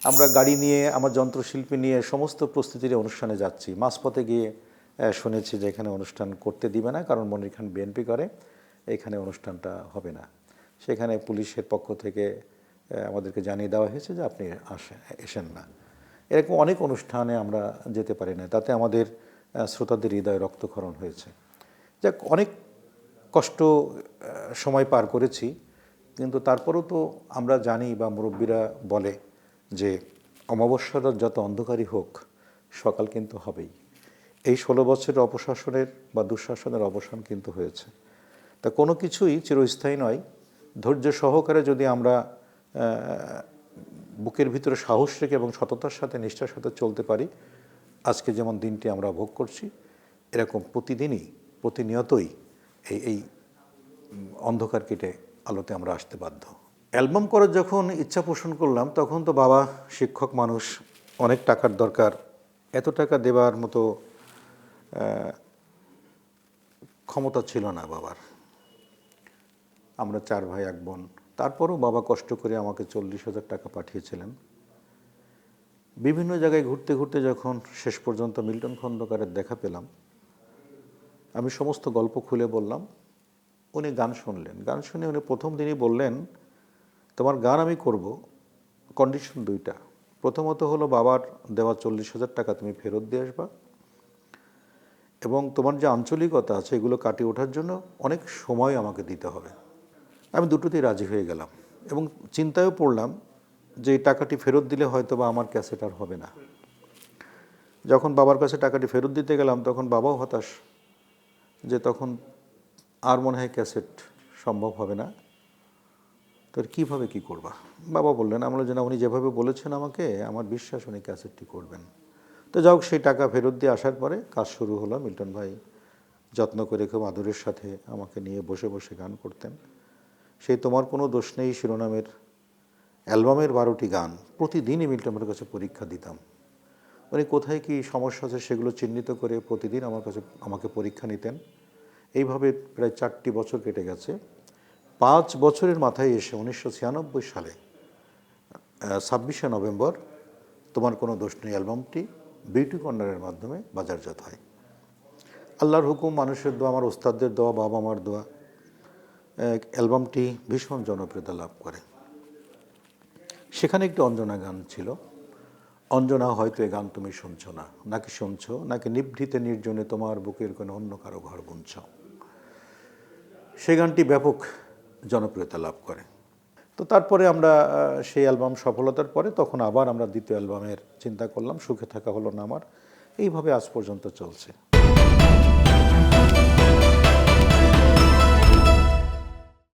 আমরা গাড়ি নিয়ে আমার যন্ত্রশিল্পী নিয়ে সমস্ত প্রস্তুতির অনুষ্ঠানে যাচ্ছি। মাঝপথে গিয়ে শুনেছি যে এখানে অনুষ্ঠান করতে দিবে না, কারণ মনির খান বিএনপি করে, এখানে অনুষ্ঠানটা হবে না। সেখানে পুলিশের পক্ষ থেকে আমাদেরকে জানিয়ে দেওয়া হয়েছে যে আপনি এসেন না। এরকম অনেক অনুষ্ঠানে আমরা যেতে পারি না, তাতে আমাদের শ্রোতাদের হৃদয়ে রক্তক্ষরণ হয়েছে। যাক, অনেক কষ্ট সময় পার করেছি, কিন্তু তারপরেও তো আমরা জানি বা মুরব্বীরা বলে যে অমাবস্যার যত অন্ধকারই হোক, সকাল কিন্তু হবেই। এই 16 বছরের অপশাসনের বা দুঃশাসনের অবসান কিন্তু হয়েছে। তা কোনো কিছুই চিরস্থায়ী নয়। ধৈর্য সহকারে যদি আমরা বুকের ভিতরে সাহস রেখে এবং সততার সাথে নিষ্ঠার সাথে চলতে পারি, আজকে যেমন দিনটি আমরা ভোগ করছি, এরকম প্রতিদিনই প্রতিনিয়তই এই অন্ধকার কেটে আলোতে আমরা আসতে বাধ্য। অ্যালবাম করার যখন ইচ্ছা পোষণ করলাম, তখন তো বাবা শিক্ষক মানুষ, অনেক টাকার দরকার। এত টাকা দেওয়ার মতো ক্ষমতা ছিল না বাবার। আমরা 4 ভাই 1 বোন। তারপরও বাবা কষ্ট করে আমাকে 40,000 টাকা পাঠিয়েছিলেন। বিভিন্ন জায়গায় ঘুরতে ঘুরতে যখন শেষ পর্যন্ত মিল্টন খন্দকারের দেখা পেলাম, আমি সমস্ত গল্প খুলে বললাম। উনি গান শুনলেন। গান শুনে উনি প্রথম দিনই বললেন, তোমার গান আমি করব, কন্ডিশন 2টা। প্রথমত হলো বাবার দেওয়া 40,000 টাকা তুমি ফেরত দিয়ে আসবা, এবং তোমার যে আঞ্চলিকতা আছে এগুলো কাটিয়ে ওঠার জন্য অনেক সময় আমাকে দিতে হবে। আমি দুটোতেই রাজি হয়ে গেলাম, এবং চিন্তায়ও পড়লাম যে এই টাকাটি ফেরত দিলে হয়তো বা আমার ক্যাসেট আর হবে না। যখন বাবার কাছে টাকাটি ফেরত দিতে গেলাম, তখন বাবাও হতাশ, যে তখন আর মনে হয় ক্যাসেট সম্ভব হবে না। তো কীভাবে কী করবা? বাবা বললেন, আমরা যেন উনি যেভাবে বলেছেন আমাকে, আমার বিশ্বাস উনি ক্যাসেটটি করবেন। তো যাই হোক, সেই টাকা ফেরত দিয়ে আসার পরে কাজ শুরু হলো। মিল্টন ভাই যত্ন করে খুব আদরের সাথে আমাকে নিয়ে বসে বসে গান করতেন। সেই তোমার কোনো দোষ নেই শিরোনামের অ্যালবামের 12টি গান প্রতিদিনই মিল্টনের কাছে পরীক্ষা দিতাম। উনি কোথায় কী সমস্যা আছে সেগুলো চিহ্নিত করে প্রতিদিন আমাকে পরীক্ষা নিতেন। এইভাবে প্রায় 4টি বছর কেটে গেছে। 5 বছরের মাথায় এসে 1996 সালে 26শে নভেম্বর তোমার কোনো দোষ নেই অ্যালবামটি বিউটি কর্নারের মাধ্যমে বাজারজাত হয়। আল্লাহর হুকুম, মানুষের দোয়া, আমার ওস্তাদদের দোয়া, বাবা মার দোয়া, অ্যালবামটি ভীষণ জনপ্রিয়তা লাভ করে। সেখানে একটি অঞ্জনা গান ছিল। অঞ্জনা, হয়তো এ গান তুমি শুনছো না, নাকি শুনছো, নাকি নিভৃতে নির্জনে তোমার বুকের কোনো অন্য কারো ঘর বুনছ। সেই গানটি ব্যাপক জনপ্রিয়তা লাভ করে। তো তারপরে আমরা সেই অ্যালবাম সফলতার পরে তখন আবার আমরা দ্বিতীয় অ্যালবামের চিন্তা করলাম। সুখে থাকা হলো না আমার। এইভাবে আজ পর্যন্ত চলছে।